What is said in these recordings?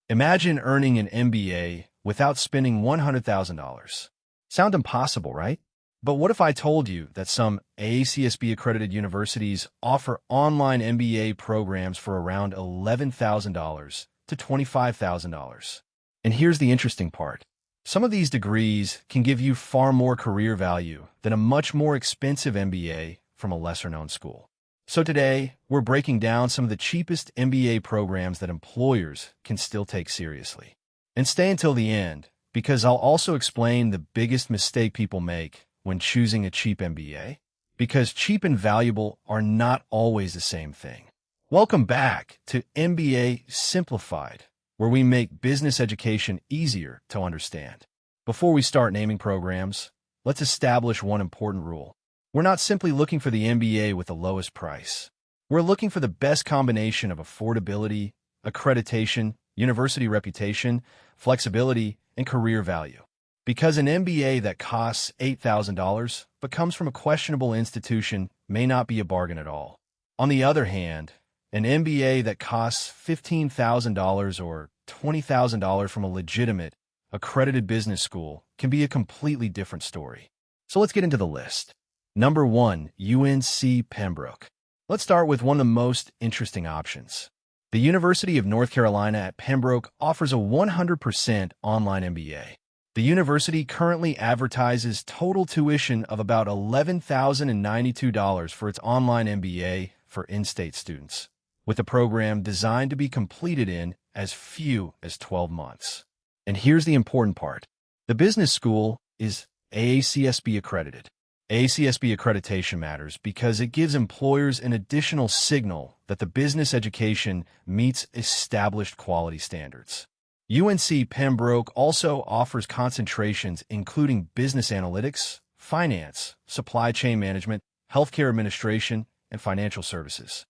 Imagine earning an MBA without spending $100,000. Sound impossible, right? But what if I told you that some AACSB-accredited universities offer online MBA programs for around $11,000 to $25,000? And here's the interesting part. Some of these degrees can give you far more career value than a much more expensive MBA from a lesser-known school. So today, we're breaking down some of the cheapest MBA programs that employers can still take seriously. And stay until the end, because I'll also explain the biggest mistake people make when choosing a cheap MBA, because cheap and valuable are not always the same thing. Welcome back to MBA Simplified, where we make business education easier to understand. Before we start naming programs, let's establish one important rule. We're not simply looking for the MBA with the lowest price. We're looking for the best combination of affordability, accreditation, university reputation, flexibility, and career value. Because an MBA that costs $8,000 but comes from a questionable institution may not be a bargain at all. On the other hand, an MBA that costs $15,000 or $20,000 from a legitimate, accredited business school can be a completely different story. So let's get into the list. Number 1, UNC Pembroke. Let's start with one of the most interesting options. The University of North Carolina at Pembroke offers a 100% online MBA. The university currently advertises total tuition of about $11,092 for its online MBA for in-state students, with the program designed to be completed in as few as 12 months. And here's the important part. The business school is AACSB accredited. AACSB accreditation matters because it gives employers an additional signal that the business education meets established quality standards. UNC Pembroke also offers concentrations including business analytics, finance, supply chain management, healthcare administration, and financial services.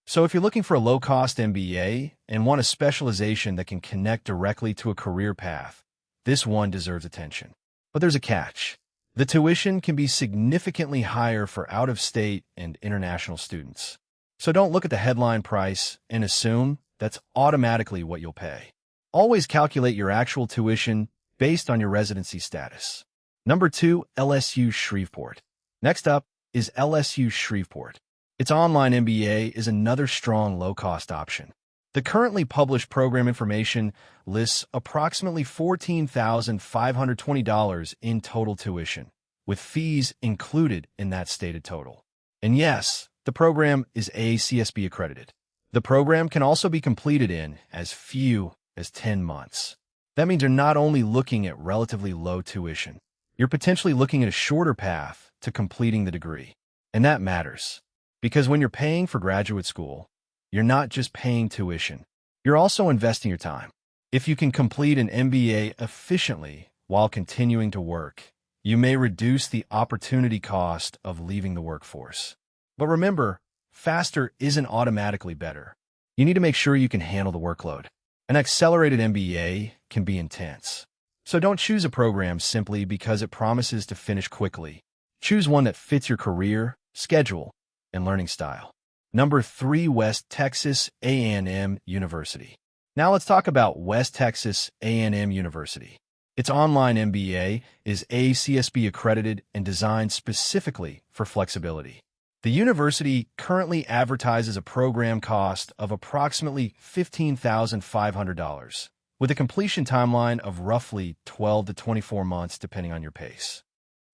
So if you're looking for a low-cost MBA and want a specialization that can connect directly to a career path, this one deserves attention. But there's a catch. The tuition can be significantly higher for out-of-state and international students. So don't look at the headline price and assume that's automatically what you'll pay. Always calculate your actual tuition based on your residency status. Number 2, LSU Shreveport. Next up is LSU Shreveport. Its online MBA is another strong low-cost option. The currently published program information lists approximately $14,520 in total tuition, with fees included in that stated total. And yes, the program is AACSB accredited. The program can also be completed in as few as 10 months. That means you're not only looking at relatively low tuition, you're potentially looking at a shorter path to completing the degree. And that matters, because when you're paying for graduate school, you're not just paying tuition, you're also investing your time. If you can complete an MBA efficiently while continuing to work, you may reduce the opportunity cost of leaving the workforce. But remember, faster isn't automatically better. You need to make sure you can handle the workload. An accelerated MBA can be intense. So don't choose a program simply because it promises to finish quickly. Choose one that fits your career, schedule, and learning style. Number 3, West Texas A&M University. Now let's talk about West Texas A&M University. Its online MBA is AACSB accredited and designed specifically for flexibility. The university currently advertises a program cost of approximately $15,500, with a completion timeline of roughly 12 to 24 months depending on your pace.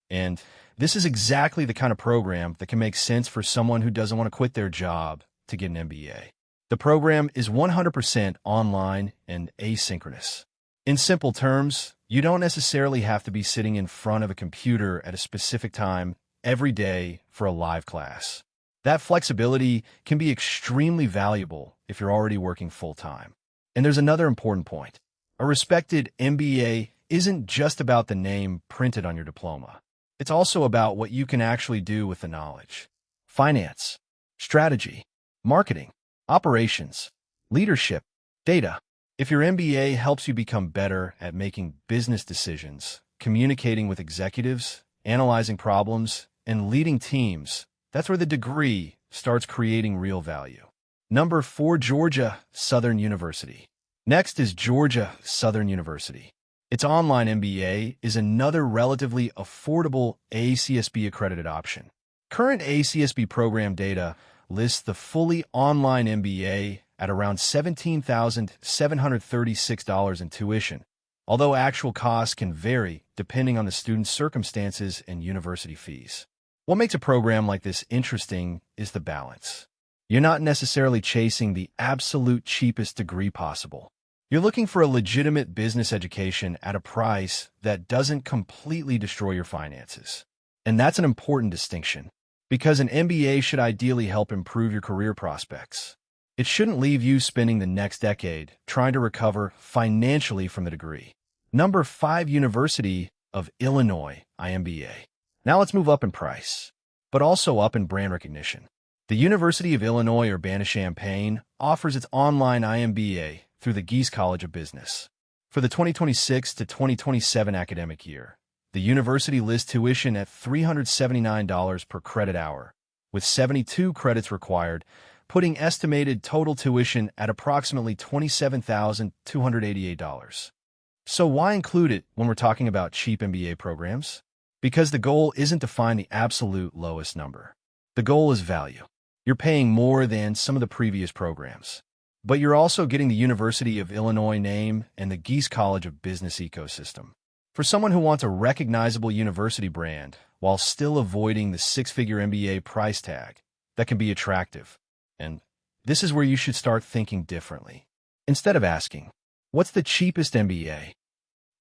And this is exactly the kind of program that can make sense for someone who doesn't want to quit their job to get an MBA. The program is 100% online and asynchronous. In simple terms, you don't necessarily have to be sitting in front of a computer at a specific time every day for a live class. That flexibility can be extremely valuable if you're already working full-time. And there's another important point. A respected MBA isn't just about the name printed on your diploma. It's also about what you can actually do with the knowledge. Finance, strategy, marketing, operations, leadership, data. If your MBA helps you become better at making business decisions, communicating with executives, analyzing problems, and leading teams, that's where the degree starts creating real value. Number 4, Georgia Southern University. Next is Georgia Southern University. Its online MBA is another relatively affordable ACSB accredited option. Current ACSB program data lists the fully online MBA at around $17,736 in tuition, although actual costs can vary depending on the student's circumstances and university fees. What makes a program like this interesting is the balance. You're not necessarily chasing the absolute cheapest degree possible. You're looking for a legitimate business education at a price that doesn't completely destroy your finances. And that's an important distinction, because an MBA should ideally help improve your career prospects. It shouldn't leave you spending the next decade trying to recover financially from the degree. Number 5, University of Illinois, IMBA. Now let's move up in price, but also up in brand recognition. The University of Illinois Urbana-Champaign offers its online IMBA through the Geese College of Business. For the 2026 to 2027 academic year, the university lists tuition at $379 per credit hour, with 72 credits required, putting estimated total tuition at approximately $27,288. So why include it when we're talking about cheap MBA programs? Because the goal isn't to find the absolute lowest number. The goal is value. You're paying more than some of the previous programs, but you're also getting the University of Illinois name and the Geese College of Business ecosystem. For someone who wants a recognizable university brand while still avoiding the six-figure MBA price tag, that can be attractive. And this is where you should start thinking differently. Instead of asking, what's the cheapest MBA?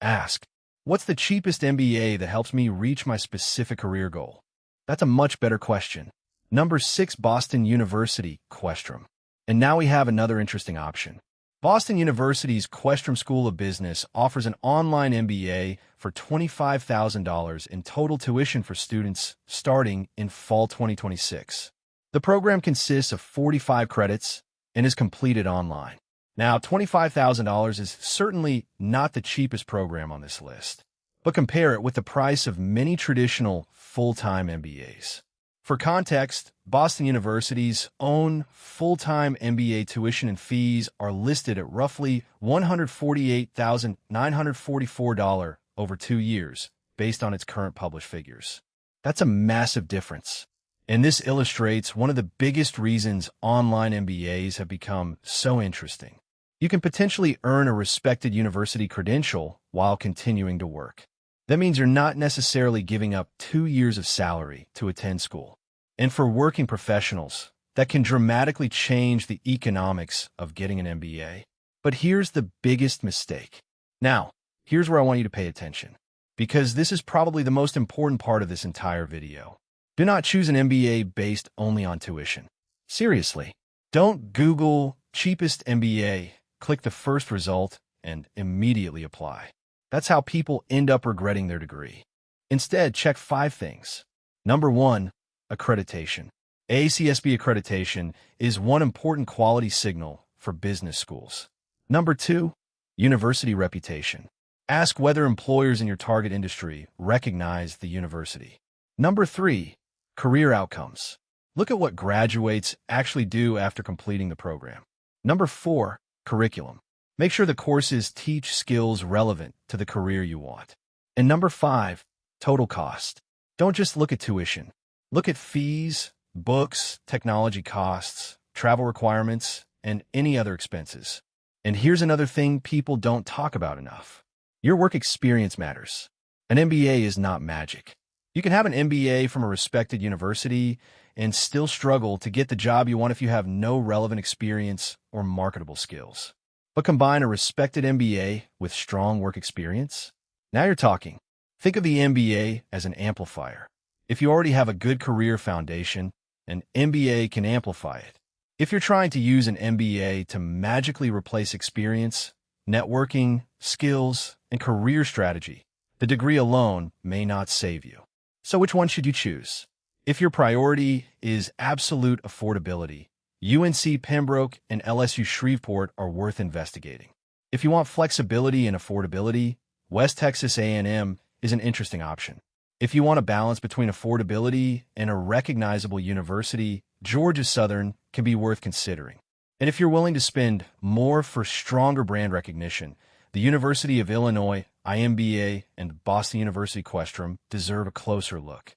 Ask, what's the cheapest MBA that helps me reach my specific career goal? That's a much better question. Number 6, Boston University, Questrom. And now we have another interesting option. Boston University's Questrom School of Business offers an online MBA for $25,000 in total tuition for students starting in fall 2026. The program consists of 45 credits and is completed online. Now, $25,000 is certainly not the cheapest program on this list, but compare it with the price of many traditional full-time MBAs. For context, Boston University's own full-time MBA tuition and fees are listed at roughly $148,944 over 2 years, based on its current published figures. That's a massive difference. And this illustrates one of the biggest reasons online MBAs have become so interesting. You can potentially earn a respected university credential while continuing to work. That means you're not necessarily giving up 2 years of salary to attend school. And for working professionals, that can dramatically change the economics of getting an MBA. But here's the biggest mistake. Now, here's where I want you to pay attention, because this is probably the most important part of this entire video. Do not choose an MBA based only on tuition. Seriously, don't Google cheapest MBA, click the first result, and immediately apply. That's how people end up regretting their degree. Instead, check 5 things. Number 1, accreditation. ACSB accreditation is one important quality signal for business schools. Number 2, university reputation. Ask whether employers in your target industry recognize the university. Number 3, career outcomes. Look at what graduates actually do after completing the program. Number 4, curriculum. Make sure the courses teach skills relevant to the career you want. And number 5, total cost. Don't just look at tuition. Look at fees, books, technology costs, travel requirements, and any other expenses. And here's another thing people don't talk about enough. Your work experience matters. An MBA is not magic. You can have an MBA from a respected university and still struggle to get the job you want if you have no relevant experience or marketable skills. But combine a respected MBA with strong work experience. Now you're talking. Think of the MBA as an amplifier. If you already have a good career foundation, an MBA can amplify it. If you're trying to use an MBA to magically replace experience, networking, skills, and career strategy, the degree alone may not save you. So which one should you choose? If your priority is absolute affordability, UNC Pembroke and LSU Shreveport are worth investigating. If you want flexibility and affordability, West Texas A&M is an interesting option. If you want a balance between affordability and a recognizable university, Georgia Southern can be worth considering. And if you're willing to spend more for stronger brand recognition, the University of Illinois, IMBA, and Boston University Questrom deserve a closer look.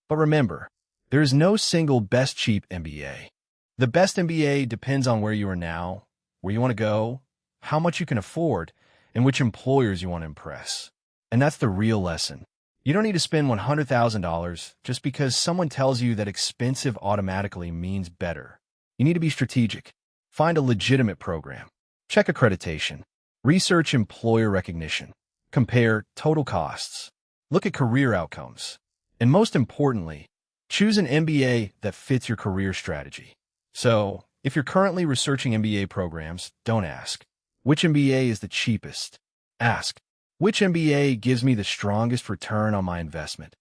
But remember, there is no single best cheap MBA. The best MBA depends on where you are now, where you want to go, how much you can afford, and which employers you want to impress. And that's the real lesson. You don't need to spend $100,000 just because someone tells you that expensive automatically means better. You need to be strategic. Find a legitimate program. Check accreditation. Research employer recognition. Compare total costs. Look at career outcomes. And most importantly, choose an MBA that fits your career strategy. So, if you're currently researching MBA programs, don't ask, which MBA is the cheapest? Ask, which MBA gives me the strongest return on my investment?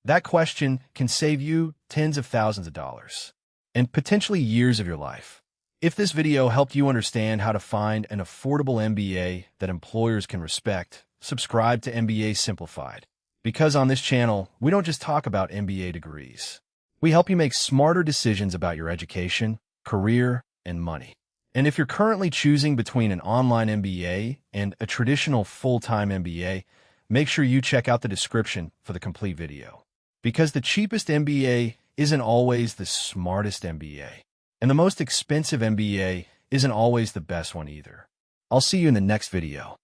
That question can save you tens of thousands of dollars and potentially years of your life. If this video helped you understand how to find an affordable MBA that employers can respect, subscribe to MBA Simplified. Because on this channel, we don't just talk about MBA degrees. We help you make smarter decisions about your education, career, and money. And if you're currently choosing between an online MBA and a traditional full-time MBA, make sure you check out the description for the complete video. Because the cheapest MBA isn't always the smartest MBA. And the most expensive MBA isn't always the best one either. I'll see you in the next video.